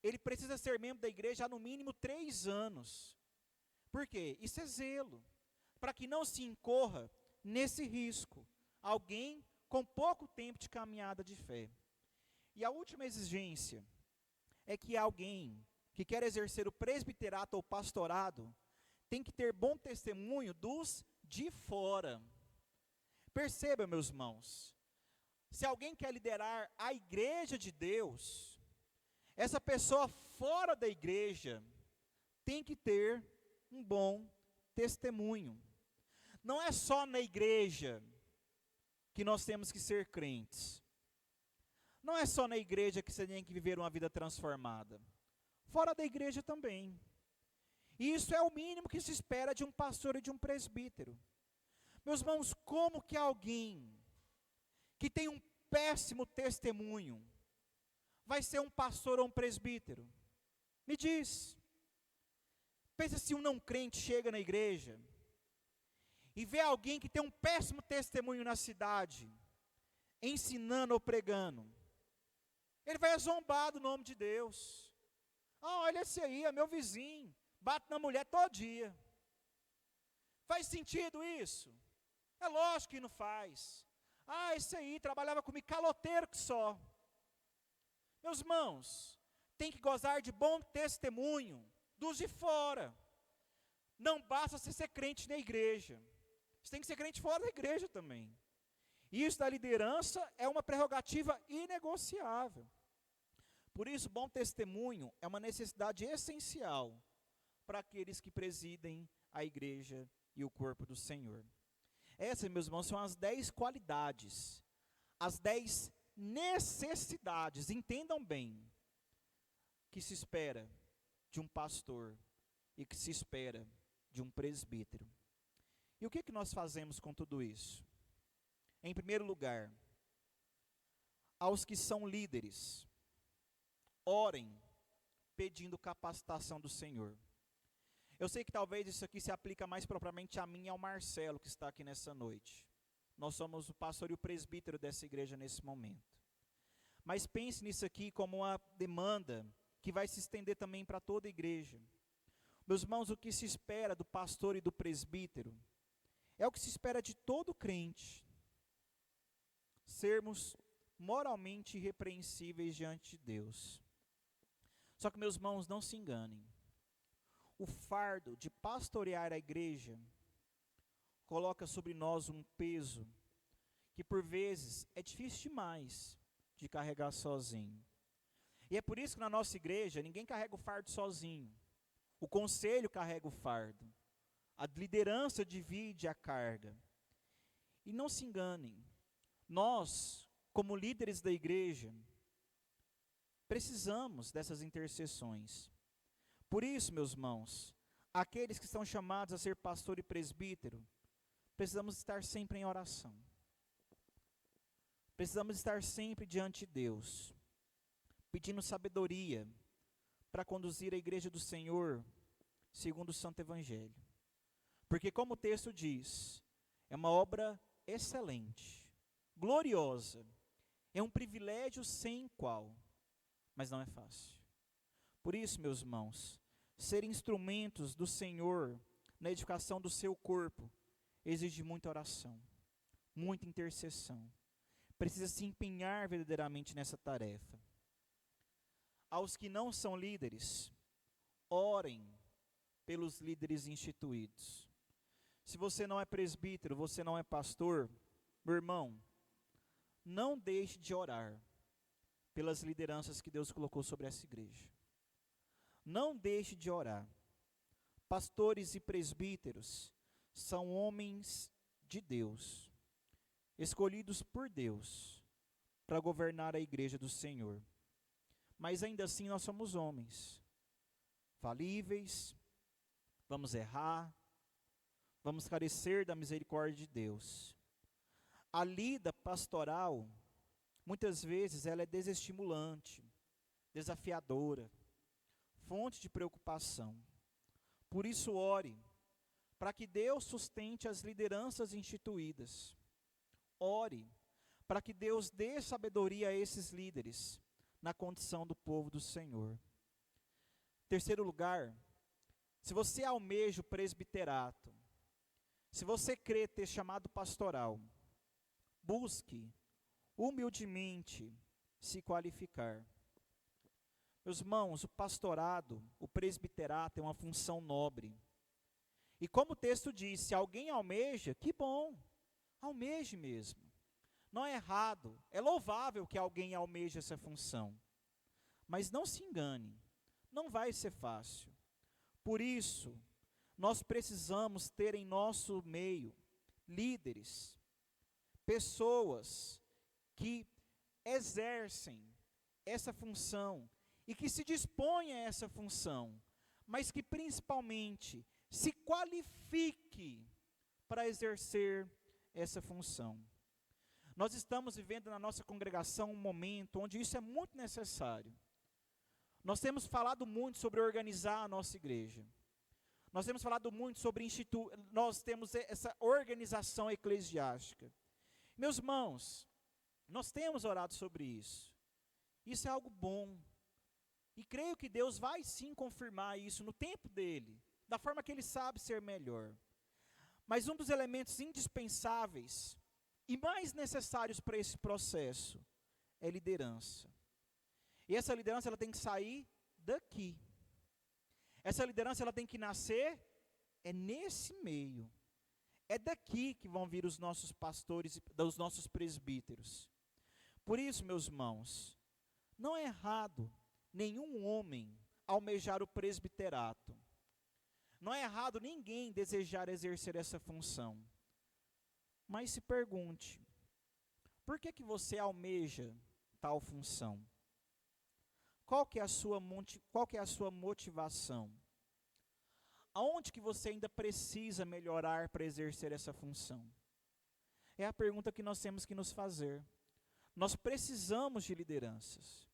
ele precisa ser membro da igreja há no mínimo 3 anos. Por quê? Isso é zelo, para que não se incorra nesse risco, alguém com pouco tempo de caminhada de fé. E a última exigência é que alguém que quer exercer o presbiterato ou pastorado tem que ter bom testemunho dos de fora. Perceba, meus irmãos, se alguém quer liderar a igreja de Deus, essa pessoa fora da igreja tem que ter um bom testemunho. Não é só na igreja que nós temos que ser crentes. Não é só na igreja que você tem que viver uma vida transformada. Fora da igreja também. E isso é o mínimo que se espera de um pastor e de um presbítero. Meus irmãos, como que alguém que tem um péssimo testemunho vai ser um pastor ou um presbítero? Me diz. Pensa se um não crente chega na igreja e vê alguém que tem um péssimo testemunho na cidade, ensinando ou pregando. Ele vai zombar do nome de Deus. Olha esse aí, é meu vizinho, bate na mulher todo dia. Faz sentido isso? É lógico que não faz. Esse aí trabalhava comigo, caloteiro que só. Meus irmãos, tem que gozar de bom testemunho dos de fora, não basta você ser crente na igreja. Você tem que ser crente fora da igreja também. E isso da liderança é uma prerrogativa inegociável. Por isso, bom testemunho é uma necessidade essencial para aqueles que presidem a igreja e o corpo do Senhor. Essas, meus irmãos, são as 10 qualidades, as 10 necessidades, entendam bem, que se espera de um pastor e que se espera de um presbítero. E o que nós fazemos com tudo isso? Em primeiro lugar, aos que são líderes, orem pedindo capacitação do Senhor. Eu sei que talvez isso aqui se aplica mais propriamente a mim e ao Marcelo, que está aqui nessa noite. Nós somos o pastor e o presbítero dessa igreja nesse momento. Mas pense nisso aqui como uma demanda que vai se estender também para toda a igreja. Meus irmãos, o que se espera do pastor e do presbítero é o que se espera de todo crente. Sermos moralmente irrepreensíveis diante de Deus. Só que, meus irmãos, não se enganem. O fardo de pastorear a igreja coloca sobre nós um peso que por vezes é difícil demais de carregar sozinho. E é por isso que na nossa igreja ninguém carrega o fardo sozinho. O conselho carrega o fardo. A liderança divide a carga. E não se enganem, nós, como líderes da igreja, precisamos dessas intercessões. Por isso, meus irmãos, aqueles que estão chamados a ser pastor e presbítero, precisamos estar sempre em oração. Precisamos estar sempre diante de Deus, pedindo sabedoria para conduzir a igreja do Senhor segundo o Santo Evangelho. Porque como o texto diz, é uma obra excelente, gloriosa, é um privilégio sem igual, mas não é fácil. Por isso, meus irmãos, ser instrumentos do Senhor na edificação do seu corpo exige muita oração, muita intercessão. Precisa se empenhar verdadeiramente nessa tarefa. Aos que não são líderes, orem pelos líderes instituídos. Se você não é presbítero, você não é pastor, meu irmão, não deixe de orar pelas lideranças que Deus colocou sobre essa igreja. Não deixe de orar. Pastores e presbíteros são homens de Deus, escolhidos por Deus para governar a igreja do Senhor. Mas ainda assim nós somos homens, falíveis, vamos errar, vamos carecer da misericórdia de Deus. A lida pastoral, muitas vezes, ela é desestimulante, desafiadora, fonte de preocupação. Por isso, ore, para que Deus sustente as lideranças instituídas. Ore, para que Deus dê sabedoria a esses líderes, na condição do povo do Senhor. Terceiro lugar, se você almeja o presbiterato, se você crê ter chamado pastoral, busque humildemente se qualificar. Meus irmãos, o pastorado, o presbiterato é uma função nobre. E como o texto diz, se alguém almeja, que bom, almeje mesmo. Não é errado, é louvável que alguém almeje essa função. Mas não se engane, não vai ser fácil. Por isso, nós precisamos ter em nosso meio líderes, pessoas que exercem essa função e que se dispõem a essa função, mas que principalmente se qualifique para exercer essa função. Nós estamos vivendo na nossa congregação um momento onde isso é muito necessário. Nós temos falado muito sobre organizar a nossa igreja. Nós temos falado muito sobre nós temos essa organização eclesiástica. Meus irmãos, nós temos orado sobre isso. Isso é algo bom. E creio que Deus vai sim confirmar isso no tempo dele, da forma que ele sabe ser melhor. Mas um dos elementos indispensáveis e mais necessários para esse processo é liderança. E essa liderança ela tem que sair daqui. Essa liderança ela tem que nascer é nesse meio, é daqui que vão vir os nossos pastores, os nossos presbíteros. Por isso, meus irmãos, não é errado nenhum homem almejar o presbiterato. Não é errado ninguém desejar exercer essa função. Mas se pergunte, por que você almeja tal função? Qual que é a sua motivação? Aonde que você ainda precisa melhorar para exercer essa função? É a pergunta que nós temos que nos fazer. Nós precisamos de lideranças.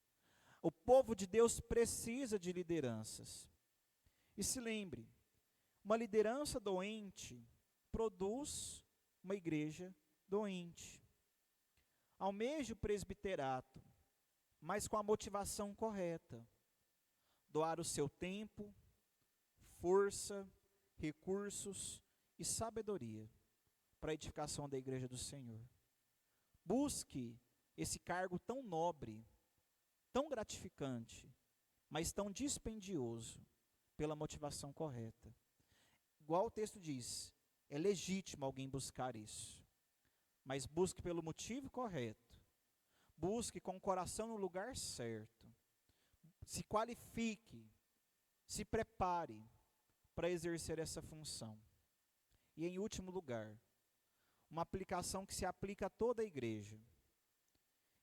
O povo de Deus precisa de lideranças. E se lembre, uma liderança doente produz uma igreja doente. Almeje o presbiterato, mas com a motivação correta. Doar o seu tempo, força, recursos e sabedoria para a edificação da igreja do Senhor. Busque esse cargo tão nobre, tão gratificante, mas tão dispendioso, pela motivação correta. Igual o texto diz, é legítimo alguém buscar isso, mas busque pelo motivo correto, busque com o coração no lugar certo, se qualifique, se prepare para exercer essa função. E em último lugar, uma aplicação que se aplica a toda a igreja.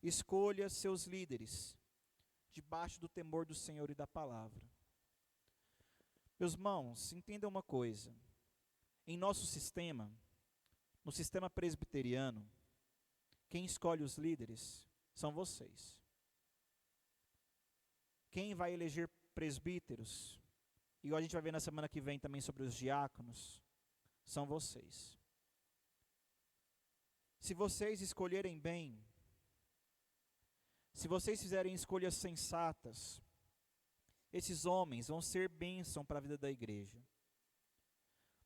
Escolha seus líderes, debaixo do temor do Senhor e da palavra. Meus irmãos, entendam uma coisa. Em nosso sistema, no sistema presbiteriano, quem escolhe os líderes são vocês. Quem vai eleger presbíteros, e a gente vai ver na semana que vem também sobre os diáconos, são vocês. Se vocês escolherem bem, se vocês fizerem escolhas sensatas, esses homens vão ser bênção para a vida da igreja.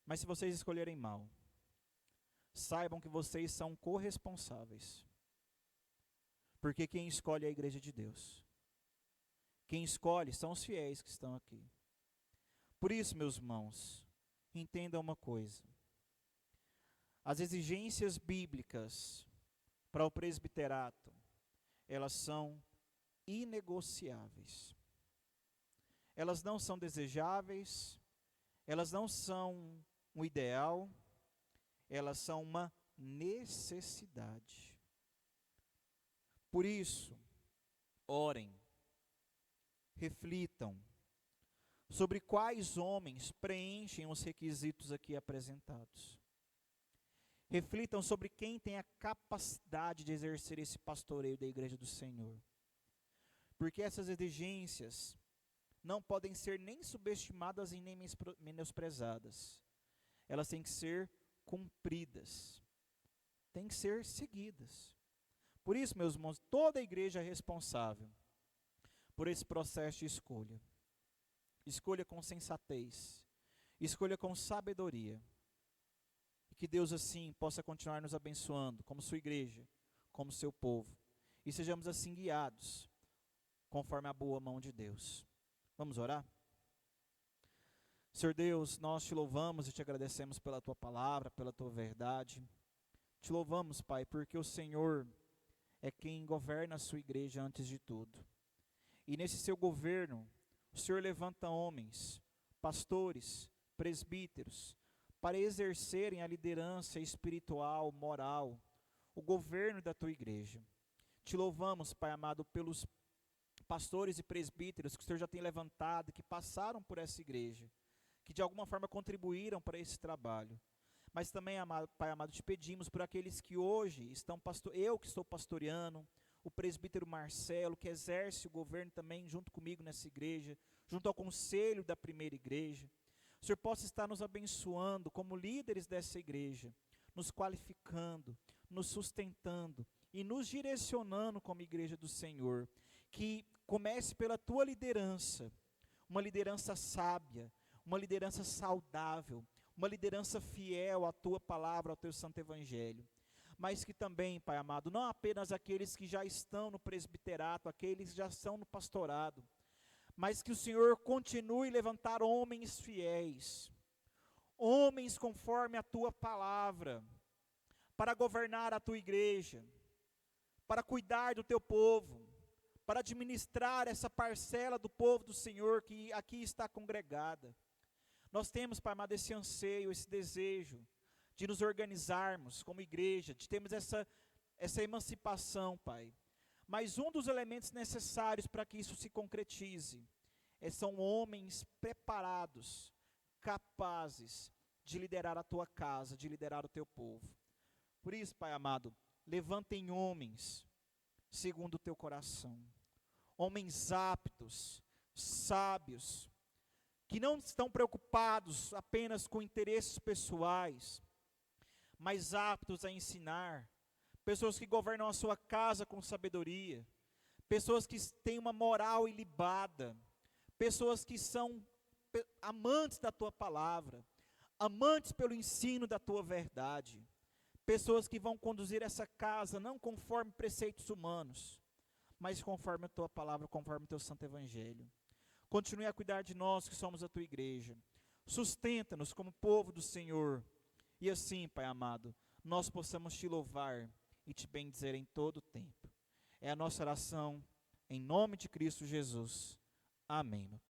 Mas se vocês escolherem mal, saibam que vocês são corresponsáveis. Porque quem escolhe é a igreja de Deus. Quem escolhe são os fiéis que estão aqui. Por isso, meus irmãos, entendam uma coisa. As exigências bíblicas para o presbiterato, elas são inegociáveis. Elas não são desejáveis, elas não são um ideal, elas são uma necessidade. Por isso, orem, reflitam sobre quais homens preenchem os requisitos aqui apresentados. Reflitam sobre quem tem a capacidade de exercer esse pastoreio da igreja do Senhor. Porque essas exigências não podem ser nem subestimadas e nem menosprezadas. Elas têm que ser cumpridas. Têm que ser seguidas. Por isso, meus irmãos, toda a igreja é responsável por esse processo de escolha. Escolha com sensatez. Escolha com sabedoria. E que Deus assim possa continuar nos abençoando, como sua igreja, como seu povo. E sejamos assim guiados, conforme a boa mão de Deus. Vamos orar? Senhor Deus, nós te louvamos e te agradecemos pela tua palavra, pela tua verdade. Te louvamos, Pai, porque o Senhor é quem governa a sua igreja antes de tudo. E nesse seu governo, o Senhor levanta homens, pastores, presbíteros, para exercerem a liderança espiritual, moral, o governo da tua igreja. Te louvamos, Pai amado, pelos pastores e presbíteros que o Senhor já tem levantado, que passaram por essa igreja, que de alguma forma contribuíram para esse trabalho. Mas também, Pai amado, te pedimos por aqueles que hoje estão eu que estou pastoreando, o presbítero Marcelo, que exerce o governo também junto comigo nessa igreja, junto ao conselho da primeira igreja. O Senhor possa estar nos abençoando como líderes dessa igreja, nos qualificando, nos sustentando e nos direcionando como igreja do Senhor. Que comece pela tua liderança, uma liderança sábia, uma liderança saudável, uma liderança fiel à tua palavra, ao teu santo evangelho. Mas que também, Pai amado, não apenas aqueles que já estão no presbiterato, aqueles que já estão no pastorado, mas que o Senhor continue a levantar homens fiéis, homens conforme a tua palavra, para governar a tua igreja, para cuidar do teu povo, para administrar essa parcela do povo do Senhor que aqui está congregada. Nós temos, Pai amado, esse anseio, esse desejo de nos organizarmos como igreja, de termos essa emancipação, Pai. Mas um dos elementos necessários para que isso se concretize são homens preparados, capazes de liderar a tua casa, de liderar o teu povo. Por isso, Pai amado, levantem homens segundo o teu coração, homens aptos, sábios, que não estão preocupados apenas com interesses pessoais, mas aptos a ensinar, pessoas que governam a sua casa com sabedoria, pessoas que têm uma moral ilibada, pessoas que são amantes da tua palavra, amantes pelo ensino da tua verdade, pessoas que vão conduzir essa casa não conforme preceitos humanos, mas conforme a tua palavra, conforme o teu santo evangelho. Continue a cuidar de nós que somos a tua igreja. Sustenta-nos como povo do Senhor. E assim, Pai amado, nós possamos te louvar e te bendizer em todo o tempo. É a nossa oração, em nome de Cristo Jesus. Amém.